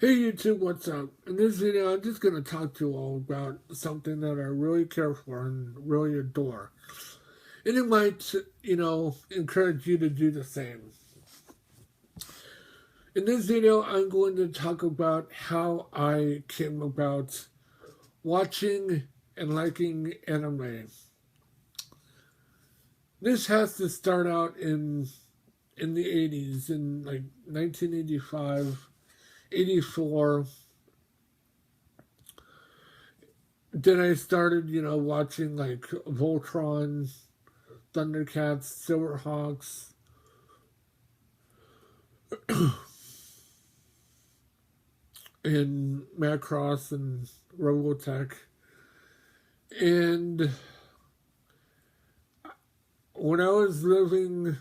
Hey YouTube, what's up? In this video, I'm just going to talk to you all about something that I really care for and really adore. And it might, encourage you to do the same. In this video, I'm going to talk about how I came about watching and liking anime. This has to start out in the 80s, in like 1985, 84. Then I started, watching like Voltron, Thundercats, Silverhawks, and Macross and Robotech. And when I was living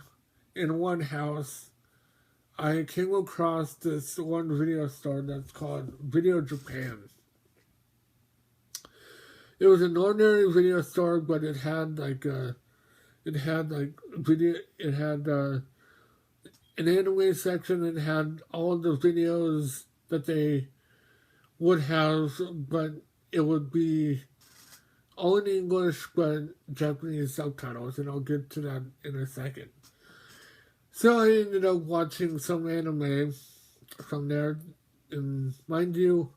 in one house, I came across this one video store that's called Video Japan. It was an ordinary video store, but it had an anime section. It had all the videos that they would have, but it would be all in English, but Japanese subtitles, and I'll get to that in a second. So I ended up watching some anime from there, and mind you,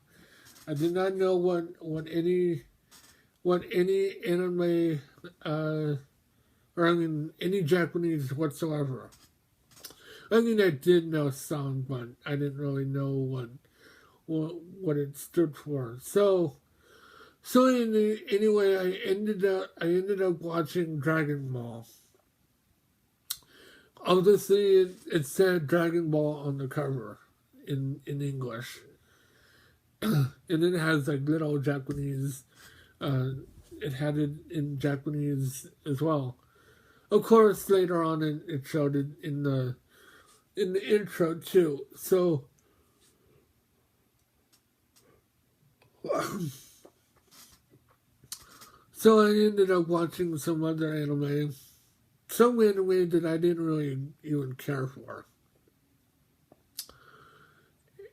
I did not know what any anime, any Japanese whatsoever. I mean, I did know some, but I didn't really know what it stood for. So anyway, I ended up watching Dragon Ball. Obviously, it said Dragon Ball on the cover in English, and it has like little Japanese. It had it in Japanese as well. Of course, later on it showed it in the intro too. So I ended up watching some other anime. Some anime that I didn't really even care for.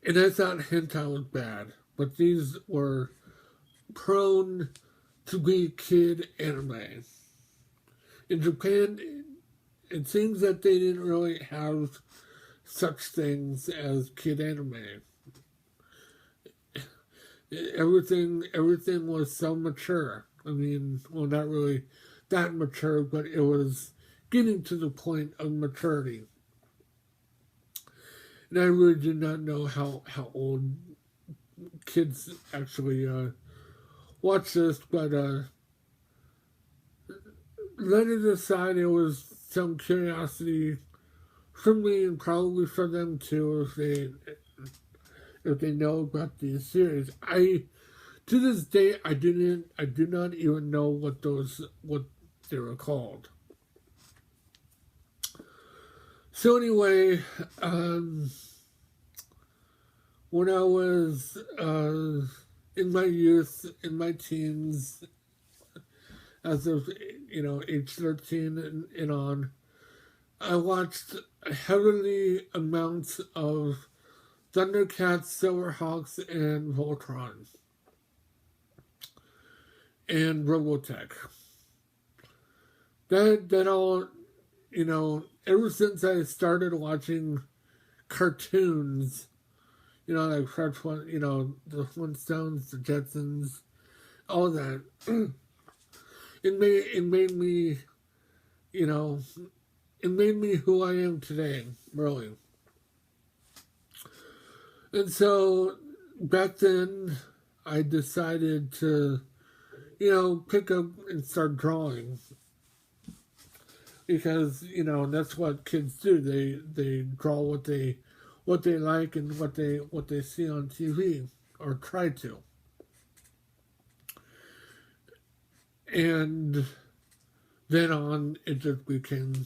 And I thought hentai was bad. But these were prone to be kid anime. In Japan, it seems that they didn't really have such things as kid anime. Everything was so mature. I mean, well, not really that mature, but it was getting to the point of maturity. And I really did not know how old kids actually watch this, but let it aside, it was some curiosity for me and probably for them too if they know about these series. To this day I do not even know what they were called. So anyway, when I was in my youth, in my teens, as of age 13 and on, I watched heavily amounts of Thundercats, Silverhawks, and Voltron, and Robotech. That all, ever since I started watching cartoons, like Fresh One, the Flintstones, the Jetsons, all that. It made me, it made me who I am today, really. And so back then, I decided to, pick up and start drawing. Because, that's what kids do. They draw what they like and what they see on TV, or try to. And then on, it just became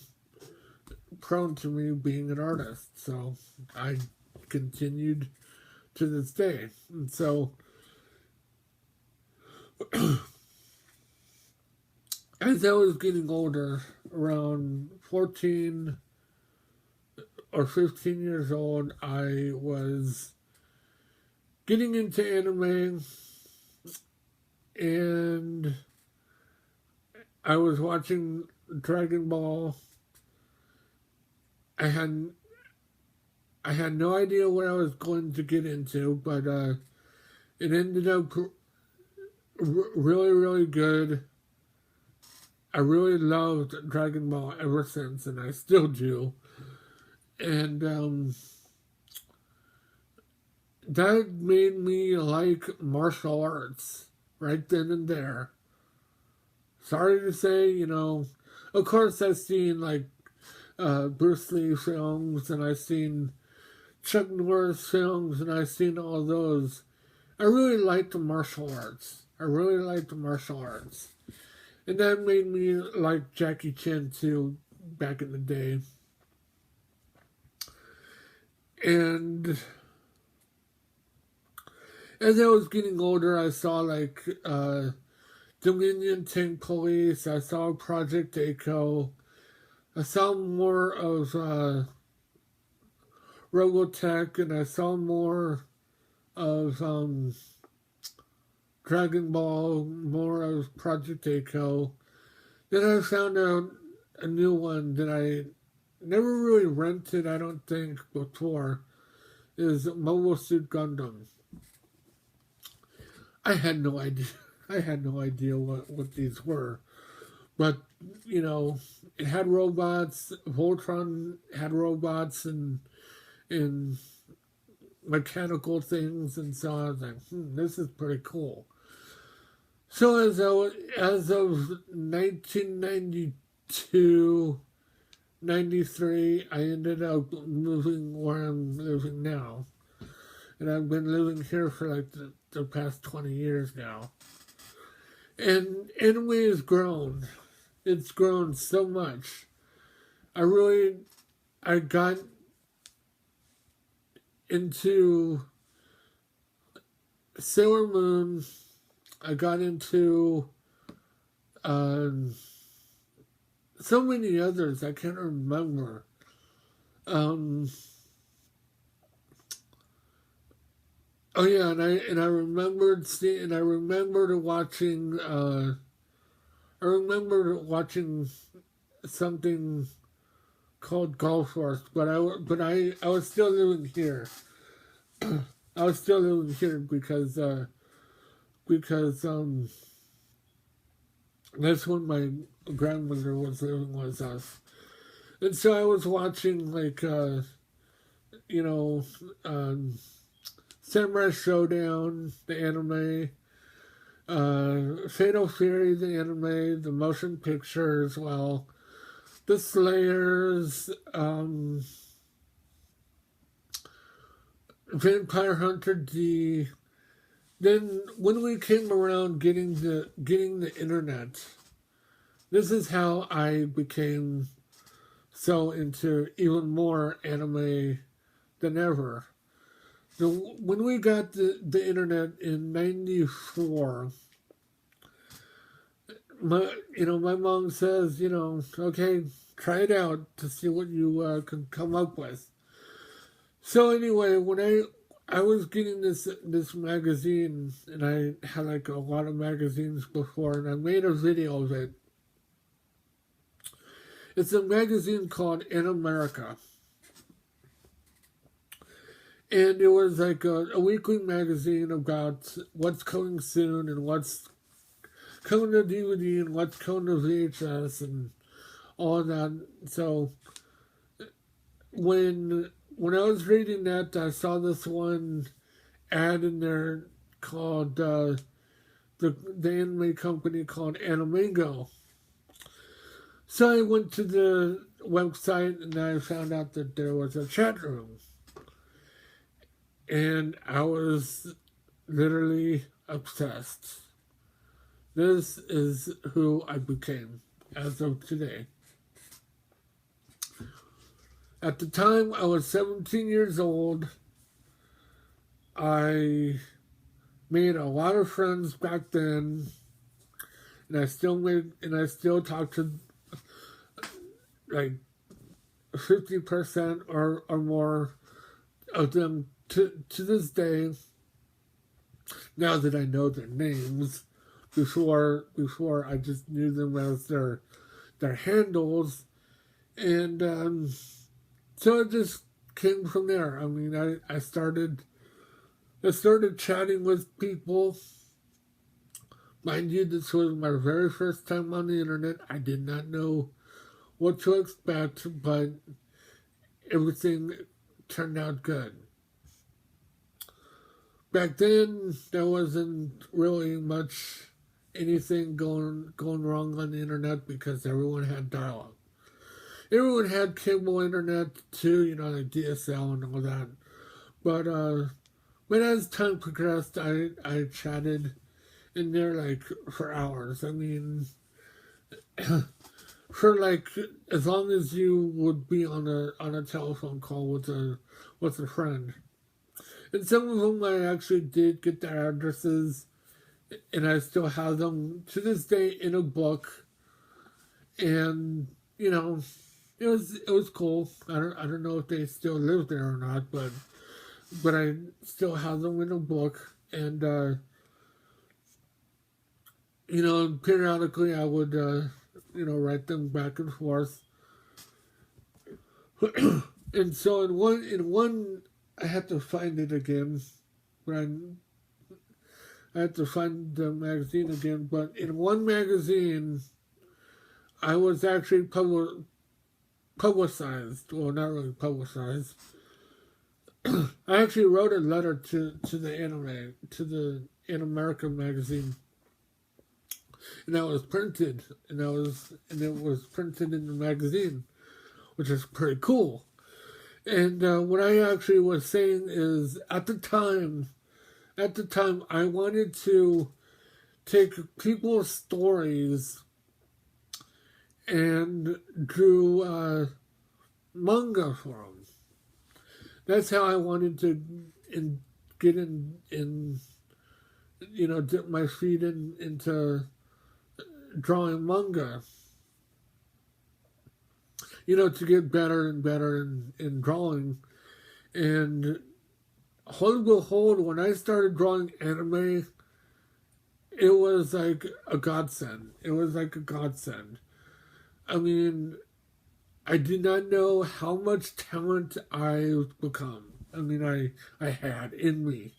prone to me being an artist. So I continued to this day. And so as I was getting older, around 14 or 15 years old, I was getting into anime, and I was watching Dragon Ball. I had no idea what I was going to get into, but it ended up really, really good. I really loved Dragon Ball ever since, and I still do. And that made me like martial arts right then and there. Sorry to say, of course I've seen like Bruce Lee films, and I've seen Chuck Norris films, and I've seen all those. I really liked the martial arts. And that made me like Jackie Chan too, back in the day. And as I was getting older, I saw like Dominion Tank Police, I saw Project A-ko, I saw more of Robotech, and I saw more of Dragon Ball, more of Project A-ko. Then I found out a new one that I never really rented, I don't think, before, is Mobile Suit Gundam. I had no idea. What these were. But, it had robots. Voltron had robots and mechanical things, and so I was like, this is pretty cool. So as of 1992, 93, I ended up moving where I'm living now. And I've been living here for like the past 20 years now. And anime has grown. It's grown so much. I got into Sailor Moon. I got into so many others I can't remember. Oh yeah, and I remembered watching. I remember watching something called Golf Force, but I was still living here. I was still living here because that's when my grandmother was living with us, and so I was watching like Samurai Showdown, the anime, Fatal Fury, the anime, the motion picture as well, the Slayers, Vampire Hunter D. Then when we came around getting the internet, this is how I became so into even more anime than ever. So when we got the internet in '94, my mom says, okay, try it out to see what you can come up with. So anyway, when I was getting this magazine, and I had like a lot of magazines before, and I made a video of it. It's a magazine called In America. And it was like a weekly magazine about what's coming soon and what's coming to DVD and what's coming to VHS and all of that. So when I was reading that, I saw this one ad in there called the anime company called Animengo. So I went to the website and I found out that there was a chat room. And I was literally obsessed. This is who I became as of today. At the time, I was 17 years old. I made a lot of friends back then, and I still talk to like 50% or more of them to this day. now that I know their names. Before I just knew them as their handles, and so it just came from there. I mean, I started chatting with people. Mind you, this was my very first time on the internet. I did not know what to expect, but everything turned out good. Back then, there wasn't really much anything going wrong on the internet because everyone had dial-up. Everyone had cable internet too, like DSL and all that. But as time progressed, I chatted in there like for hours. I mean, for like as long as you would be on a telephone call with a friend. And some of them I actually did get their addresses, and I still have them to this day in a book. And it was cool. I don't know if they still live there or not, but I still have them in a book. And periodically I would write them back and forth. And so in one I had to find it again, but I had to find the magazine again. But in one magazine, I was actually publicized. Well, not really publicized. I actually wrote a letter to the In America magazine, and that was printed, and it was printed in the magazine, which is pretty cool. And what I actually was saying is, at the time, I wanted to take people's stories and drew manga for them. That's how I wanted to get dip my feet into drawing manga. To get better and better in drawing. And hold behold, when I started drawing anime, it was like a godsend. I mean, I did not know how much talent I've become. I mean, I had in me.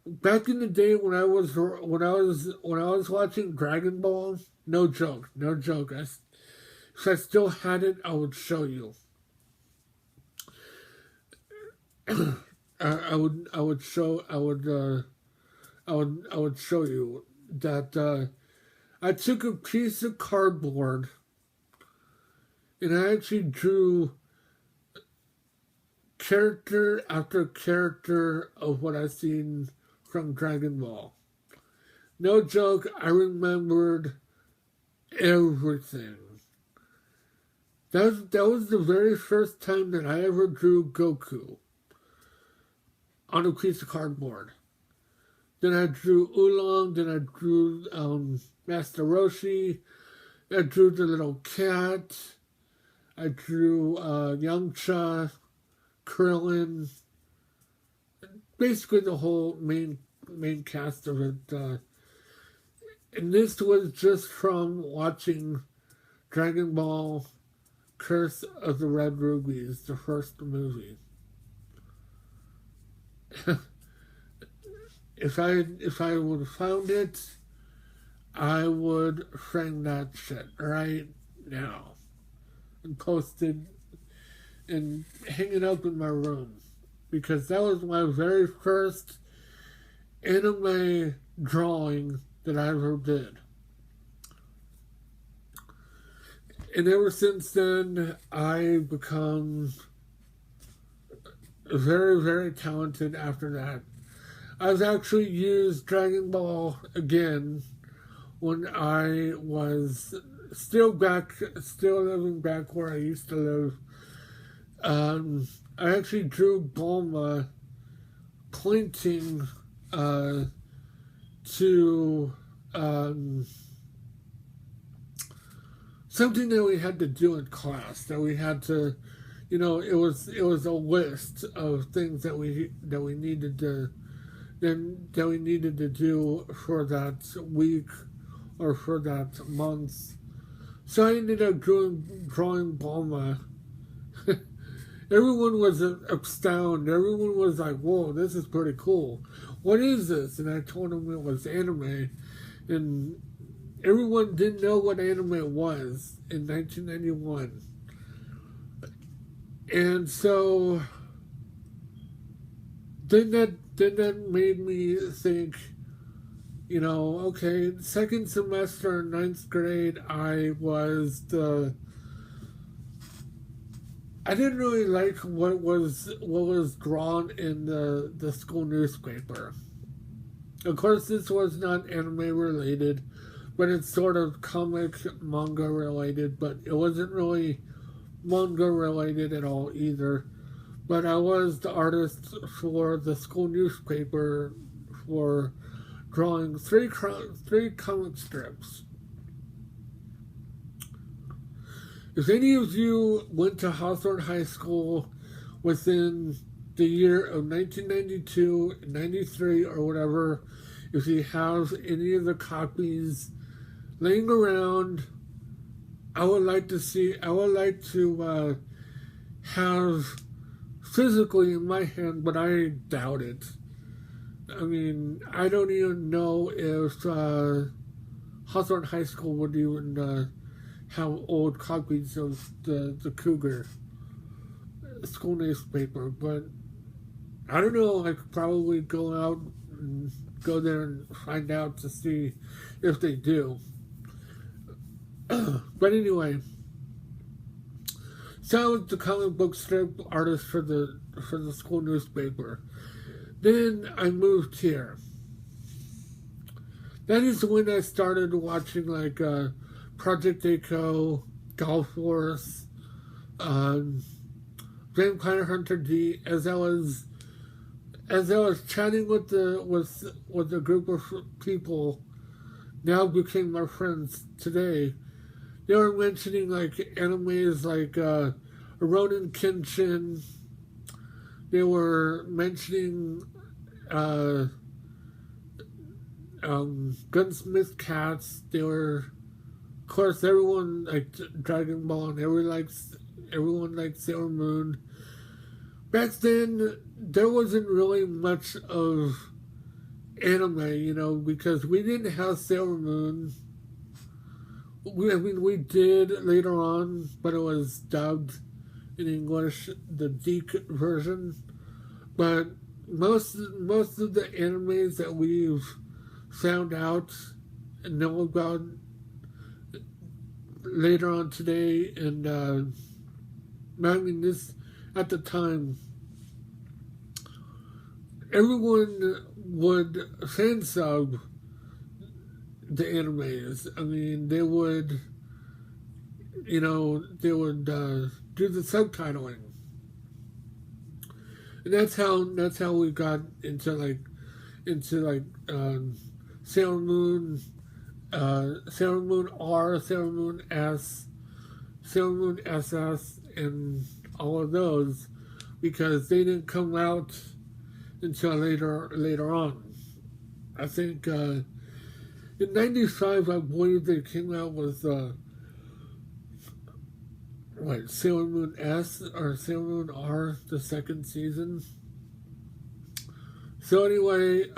Back in the day when I was watching Dragon Ball, no joke. If I still had it, I would show you. I would show you that I took a piece of cardboard and I actually drew character after character of what I've seen from Dragon Ball. No joke, I remembered everything. That was the very first time that I ever drew Goku on a piece of cardboard. Then I drew Oolong, then I drew Master Roshi, I drew the little cat, I drew Yamcha, Krillin, basically the whole main cast of it. And this was just from watching Dragon Ball Curse of the Red Rubies, the first movie. If I would have found it, I would frame that shit right now and post it and hang it up in my room, because that was my very first anime drawing that I ever did. And ever since then, I've become very, very talented after that. I've actually used Dragon Ball again when I was still living back where I used to live. I actually drew Bulma pointing to something that we had to do in class, that we had to, it was a list of things that we needed to than we needed to do for that week or for that month. So I ended up drawing Bulma. Everyone was astounded. Everyone was like, whoa, this is pretty cool. What is this? And I told them it was anime. And everyone didn't know what anime was in 1991. And so then that made me think, okay, second semester in ninth grade, I didn't really like what was drawn in the school newspaper. Of course, this was not anime related, but it's sort of comic manga related, but it wasn't really manga related at all either. But I was the artist for the school newspaper for drawing three comic strips. If any of you went to Hawthorne High School within the year of 1992, 93, or whatever, if you have any of the copies laying around, I would like to have physically in my hand, but I doubt it. I mean, I don't even know if Hawthorne High School would even have old copies of the Cougar school newspaper, but I don't know. I could probably go there and find out to see if they do. But anyway, so I was the comic book strip artist for the school newspaper. Then I moved here. That is when I started watching like Project Echo, Golf Wars, Vampire Hunter D. As I was chatting with the group of people, now became my friends today. They were mentioning like animes like Ronin Kenshin. They were mentioning Gunsmith Cats. They were, of course, everyone liked Dragon Ball, and everyone liked Sailor Moon. Back then, there wasn't really much of anime, because we didn't have Sailor Moon. We did later on, but it was dubbed in English, the Deke version. But most of the animes that we've found out and know about later on today, and I mean this at the time, everyone would fan sub the animes. I mean, they would do the subtitling, and that's how we got into Sailor Moon, Sailor Moon R, Sailor Moon S, Sailor Moon SS, and all of those, because they didn't come out until later on. I think in '95, I believe they came out with Sailor Moon S or Sailor Moon R, the second season. So anyway,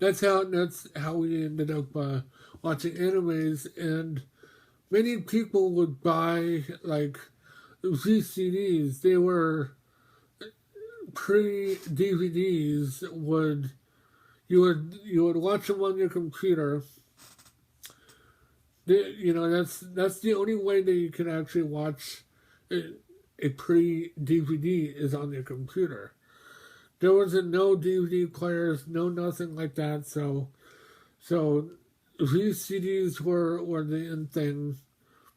that's how we ended up watching animes, and many people would buy like VCDs. They were pre-DVDs. You would watch them on your computer. That's the only way that you can actually watch a pre-DVD is on your computer. There wasn't no DVD players, no nothing like that. So VCDs were the in thing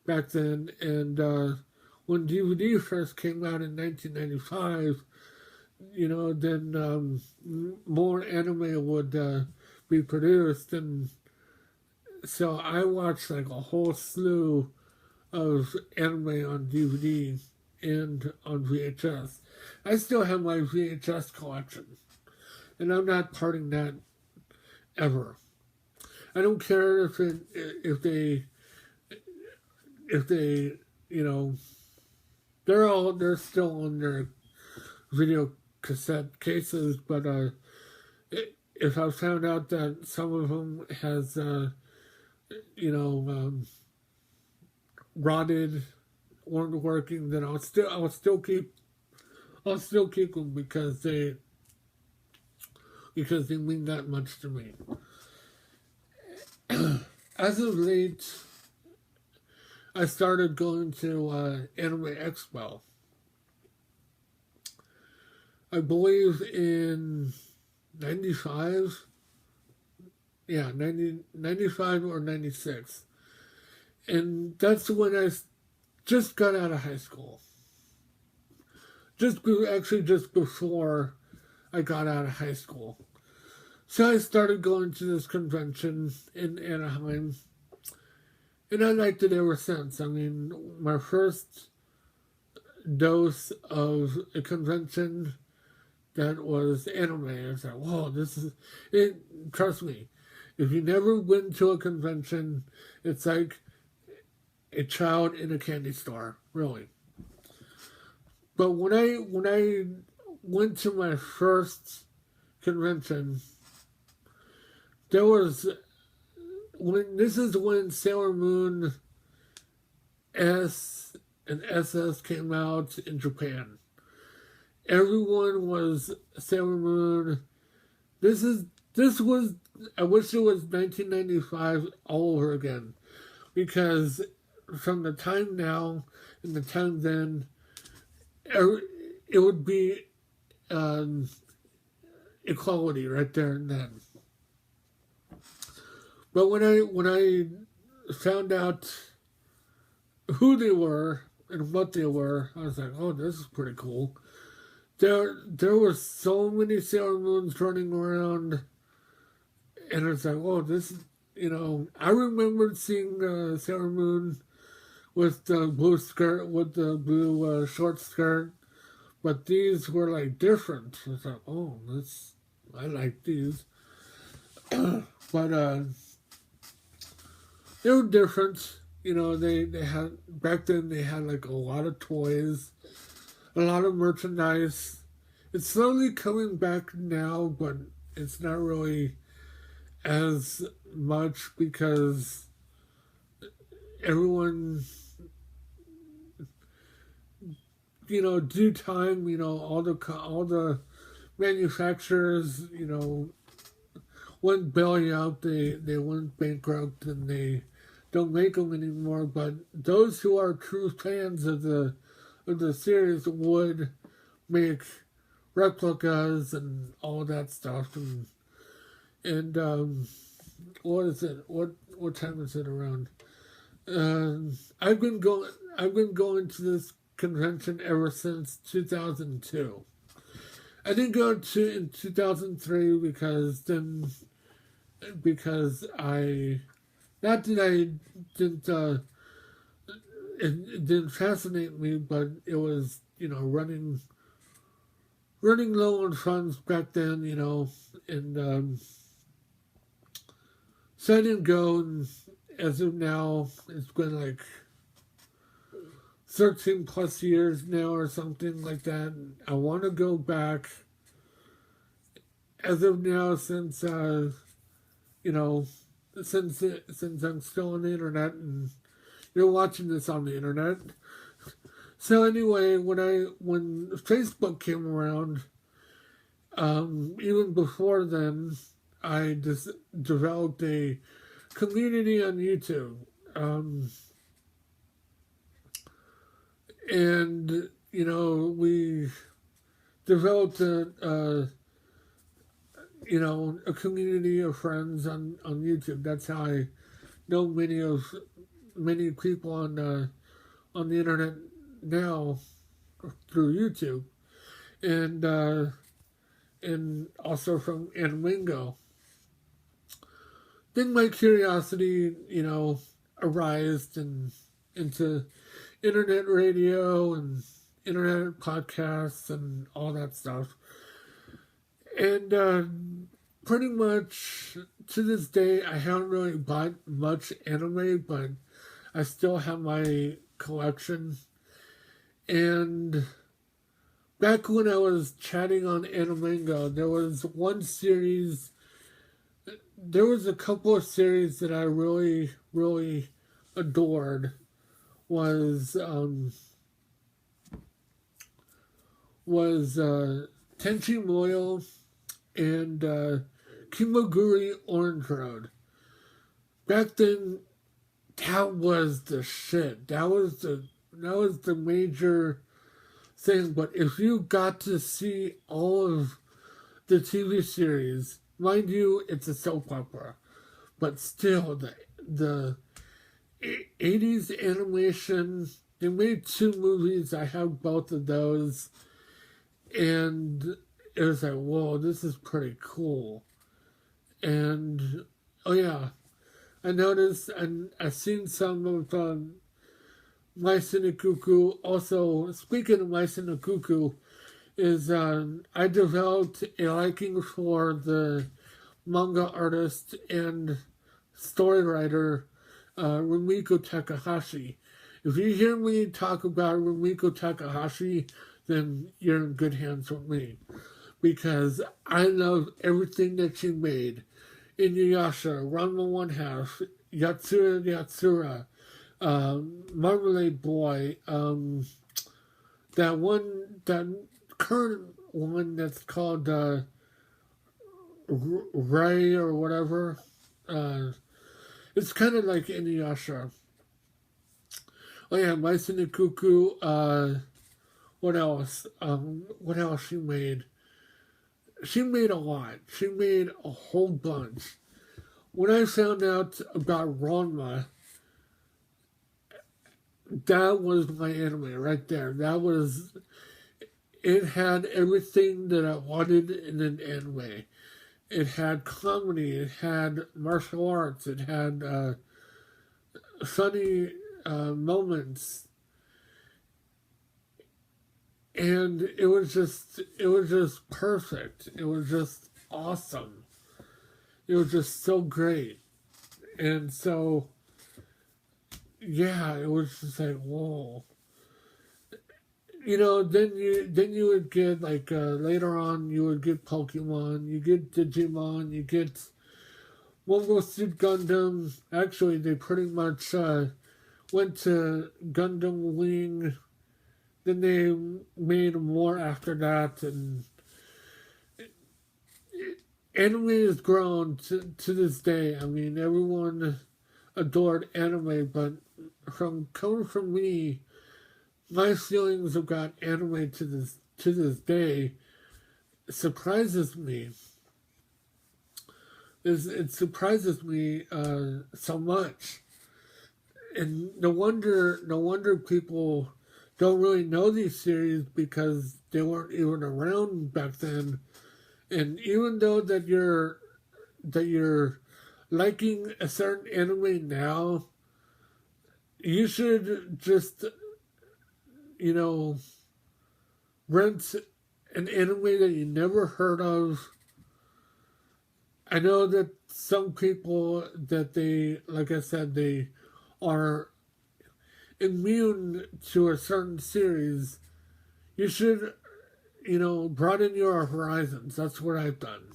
back then. And when DVD first came out in 1995, then more anime would be produced, and so I watched like a whole slew of anime on DVD, and on VHS. I still have my VHS collection, and I'm not parting that ever. I don't care if they you know they're still on their video cassette cases, but if I found out that some of them has rotted, weren't working, then I'll still keep them because they mean that much to me. As of late, I started going to Anime Expo. I believe in 95. Yeah, 95 or 96. And that's when I just got out of high school. Just before I got out of high school. So I started going to this convention in Anaheim. And I liked it ever since. I mean, my first dose of a convention that was anime, I was like, whoa, this is it. Trust me, if you never went to a convention, it's like a child in a candy store, really. But when I went to my first convention, this is when Sailor Moon S and SS came out in Japan. Everyone was Sailor Moon. This was, I wish it was 1995 all over again. Because from the time now and the time then, it would be equality right there and then. But when I found out who they were and what they were, I was like, oh, this is pretty cool. There were so many Sailor Moons running around, and it's like, oh, this, I remember seeing Sailor Moon with the blue skirt, with the blue short skirt, but these were like different. I was like, oh, I like these, but they were different. They had, back then they had like a lot of toys, a lot of merchandise. It's slowly coming back now, but it's not really as much because everyone, due time, all the manufacturers, went belly out. They went bankrupt and they don't make them anymore. But those who are true fans of the series would make replicas and all that stuff. And what is it? What time is it around? I've been going to this convention ever since 2002. I didn't go to in 2003 because I, not that I didn't, it didn't fascinate me, but it was, running low on funds back then, and so I didn't go, and as of now, it's been like 13 plus years now or something like that. I want to go back. As of now, since since I'm still on the internet and you're watching this on the internet. So anyway, when Facebook came around, even before then, I just developed a community on YouTube. And, we developed a community of friends on YouTube. That's how I know many people on the internet now through YouTube. And also from Animingo. Then my curiosity, arose into internet radio and internet podcasts and all that stuff. And pretty much to this day, I haven't really bought much anime, but I still have my collection. And back when I was chatting on Animango, there was one series, there was a couple of series that I really, really adored. Was Tenchi Muyo and Kimaguri Orange Road. Back then, that was the shit. That was the major thing. But if you got to see all of the TV series, mind you, it's a soap opera, but still the 80s animation. They made 2 movies. I have both of those, and it was like, whoa, this is pretty cool. And oh yeah, I noticed, and I've seen some of My Cuckoo. Also, speaking of My Cuckoo, is I developed a liking for the manga artist and story writer Rumiko Takahashi. If you hear me talk about Rumiko Takahashi, then you're in good hands with me. Because I love everything that she made. Inuyasha, Ranma One Half, Yatsura Yatsura, Marmalade Boy, that current one that's called Ray or whatever. It's kind of like Inuyasha. Oh yeah, My Cuckoo. What else? What else she made? She made a lot. She made a whole bunch. When I found out about Ranma, that was my anime right there. It had everything that I wanted in an anime. It had comedy, it had martial arts, it had funny moments. And it was just perfect. It was just awesome. It was just so great. And so, yeah, it was just like, whoa. Then you would get like later on you would get Pokemon, you get Digimon, you get Mobile Suit Gundam. Actually, they pretty much went to Gundam Wing. Then they made more after that, and anime has grown to this day. I mean, everyone adored anime, but coming from me, my feelings about anime to this day surprises me. It surprises me so much, and no wonder people don't really know these series because they weren't even around back then. And even though that you're liking a certain anime now, you should just rent an anime that you never heard of. I know that some people that they, like I said, they are immune to a certain series. You should, broaden your horizons. That's what I've done.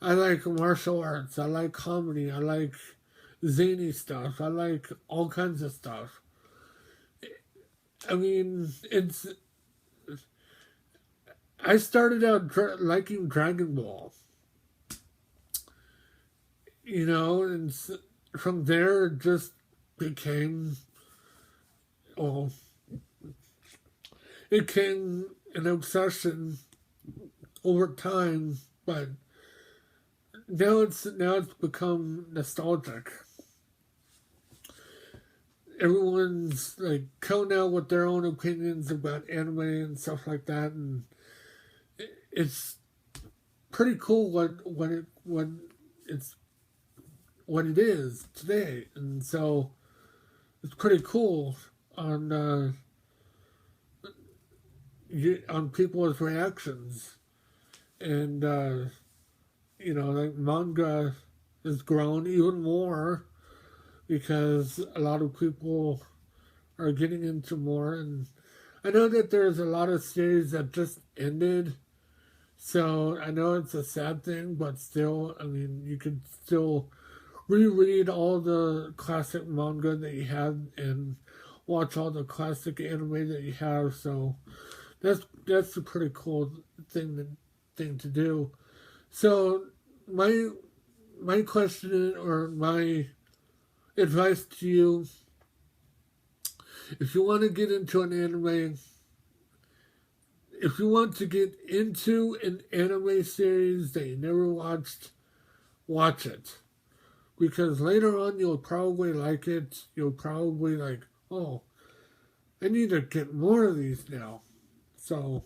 I like martial arts. I like comedy. I like zany stuff. I like all kinds of stuff. I mean, I started out liking Dragon Ball. And from there it just became, well, it became an obsession over time, but now it's become nostalgic. Everyone's like coming out with their own opinions about anime and stuff like that, and it's pretty cool what it is today, and so it's pretty cool on on people's reactions. And, like manga has grown even more because a lot of people are getting into more. And I know that there's a lot of series that just ended. So I know it's a sad thing, but still, I mean, you could still reread all the classic manga that you had and watch all the classic anime that you have. So that's a pretty cool thing to do. So my question or my advice to you, if you want to get into an anime, if you want to get into an anime series that you never watched, watch it. Because later on you'll probably like it. You'll probably like, oh, I need to get more of these now. So,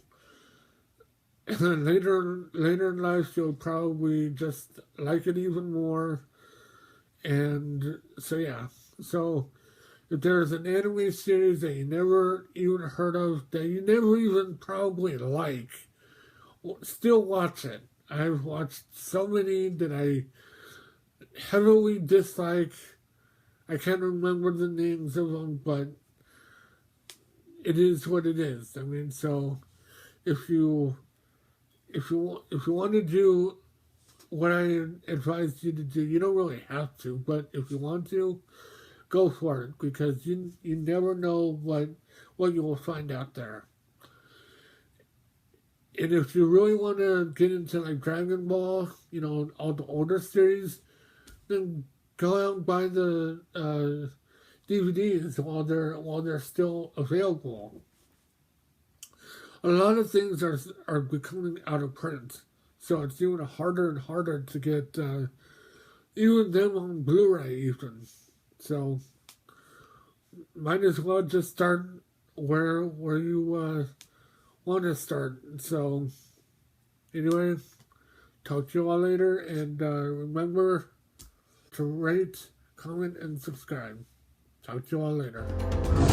and then later in life you'll probably just like it even more. And so yeah. So if there's an anime series that you never even heard of, that you never even probably like, still watch it. I've watched so many that I heavily dislike. I can't remember the names of them, but it is what it is. I mean, so if you want to do what I advise you to do, you don't really have to, but if you want to, go for it, because you never know what you will find out there. And if you really want to get into like Dragon Ball, all the older series, then go out and buy the DVDs while they're still available. A lot of things are becoming out of print, so it's even harder and harder to get even them on Blu-ray even. So might as well just start where you want to start. So anyway, talk to you all later, and remember to rate, comment, and subscribe. Talk to you all later.